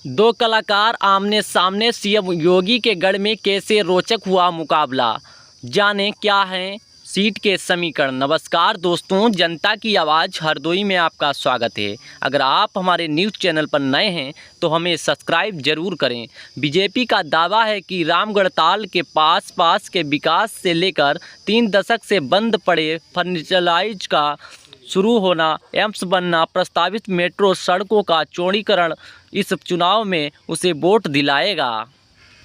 दो कलाकार आमने सामने। सीएम योगी के गढ़ में कैसे रोचक हुआ मुकाबला, जाने क्या है सीट के समीकरण। नमस्कार दोस्तों, जनता की आवाज़ हरदोई में आपका स्वागत है। अगर आप हमारे न्यूज़ चैनल पर नए हैं तो हमें सब्सक्राइब जरूर करें। बीजेपी का दावा है कि रामगढ़ताल के पास के विकास से लेकर 3 दशक से बंद पड़े फर्नीचराइज का शुरू होना, एम्स बनना, प्रस्तावित मेट्रो सड़कों का चौड़ीकरण इस चुनाव में उसे वोट दिलाएगा।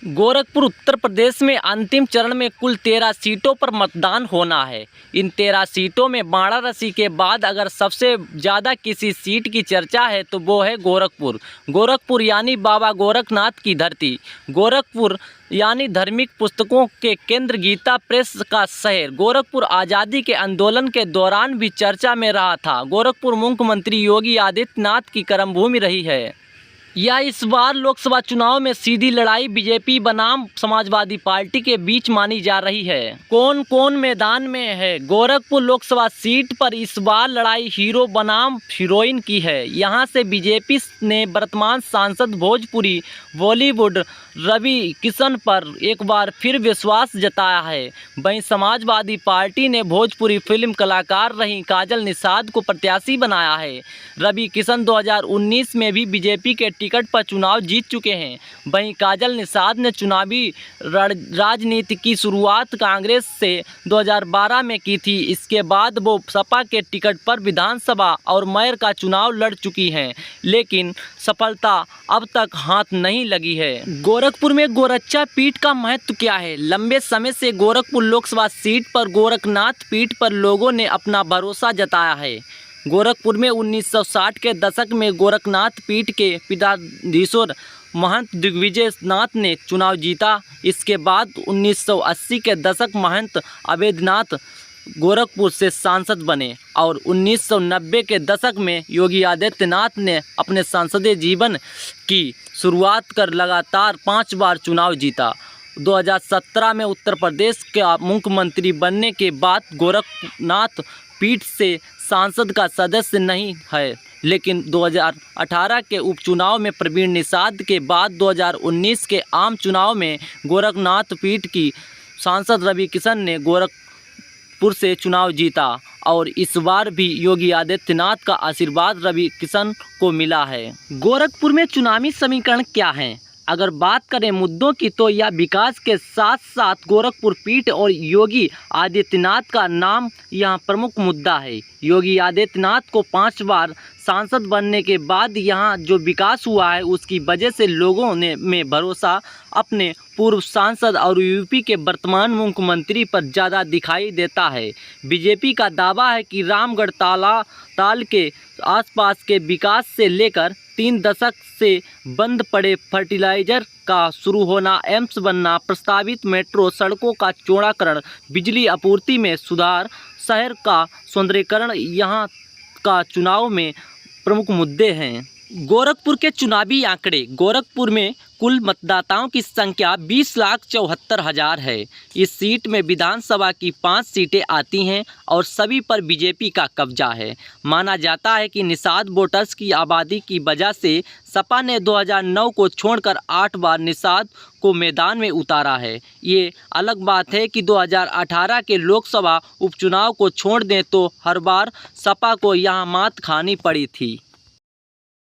गोरखपुर उत्तर प्रदेश में अंतिम चरण में कुल 13 सीटों पर मतदान होना है। इन 13 सीटों में वाराणसी के बाद अगर सबसे ज़्यादा किसी सीट की चर्चा है तो वो है गोरखपुर। गोरखपुर यानी बाबा गोरखनाथ की धरती, गोरखपुर यानी धार्मिक पुस्तकों के केंद्र, गीता प्रेस का शहर। गोरखपुर आज़ादी के आंदोलन के दौरान भी चर्चा में रहा था। गोरखपुर मुख्यमंत्री योगी आदित्यनाथ की कर्मभूमि रही है। यह इस बार लोकसभा चुनाव में सीधी लड़ाई बीजेपी बनाम समाजवादी पार्टी के बीच मानी जा रही है। कौन कौन मैदान में है? गोरखपुर लोकसभा सीट पर इस बार लड़ाई हीरो बनाम हीरोइन की है। यहां से बीजेपी ने वर्तमान सांसद भोजपुरी बॉलीवुड रवि किशन पर एक बार फिर विश्वास जताया है। वहीं समाजवादी पार्टी ने भोजपुरी फिल्म कलाकार रही काजल निषाद को प्रत्याशी बनाया है। रवि किशन 2019 में भी बीजेपी के टिकट पर चुनाव जीत चुके हैं। वहीं काजल निषाद ने चुनावी राजनीति की शुरुआत कांग्रेस से 2012 में की थी। इसके बाद वो सपा के टिकट पर विधानसभा और मेयर का चुनाव लड़ चुकी हैं, लेकिन सफलता अब तक हाथ नहीं लगी है। गोरखपुर में गोरक्षा पीठ का महत्व क्या है? लंबे समय से गोरखपुर लोकसभा सीट पर गोरखनाथ पीठ पर लोगों ने अपना भरोसा जताया है। गोरखपुर में 1960 के दशक में गोरखनाथ पीठ के पीठाधीश्वर महंत दिग्विजय नाथ ने चुनाव जीता। इसके बाद 1980 के दशक महंत अवैधनाथ गोरखपुर से सांसद बने और 1990 के दशक में योगी आदित्यनाथ ने अपने संसदीय जीवन की शुरुआत कर लगातार 5 बार चुनाव जीता। 2017 में उत्तर प्रदेश का मुख्यमंत्री बनने के बाद गोरखनाथ पीठ से सांसद का सदस्य नहीं है, लेकिन 2018 के उपचुनाव में प्रवीण निषाद के बाद 2019 के आम चुनाव में गोरखनाथ पीठ की सांसद रवि किशन ने गोरखपुर से चुनाव जीता और इस बार भी योगी आदित्यनाथ का आशीर्वाद रवि किशन को मिला है। गोरखपुर में चुनावी समीकरण क्या हैं? अगर बात करें मुद्दों की तो यह विकास के साथ साथ गोरखपुर पीठ और योगी आदित्यनाथ का नाम यहाँ प्रमुख मुद्दा है। योगी आदित्यनाथ को 5 बार सांसद बनने के बाद यहाँ जो विकास हुआ है उसकी वजह से लोगों ने में भरोसा अपने पूर्व सांसद और यूपी के वर्तमान मुख्यमंत्री पर ज़्यादा दिखाई देता है। बीजेपी का दावा है कि रामगढ़ताल के आसपास के विकास से लेकर 3 दशक से बंद पड़े फर्टिलाइजर का शुरू होना, एम्स बनना, प्रस्तावित मेट्रो सड़कों का चौड़ाकरण, बिजली आपूर्ति में सुधार, शहर का सौंदर्यीकरण यहाँ का चुनाव में प्रमुख मुद्दे हैं। गोरखपुर के चुनावी आंकड़े। गोरखपुर में कुल मतदाताओं की संख्या 20,74,000 है। इस सीट में विधानसभा की 5 सीटें आती हैं और सभी पर बीजेपी का कब्जा है। माना जाता है कि निषाद वोटर्स की आबादी की वजह से सपा ने 2009 को छोड़कर 8 बार निषाद को मैदान में उतारा है। ये अलग बात है कि 2018 के लोकसभा उपचुनाव को छोड़ दें तो हर बार सपा को यहाँ मात खानी पड़ी थी।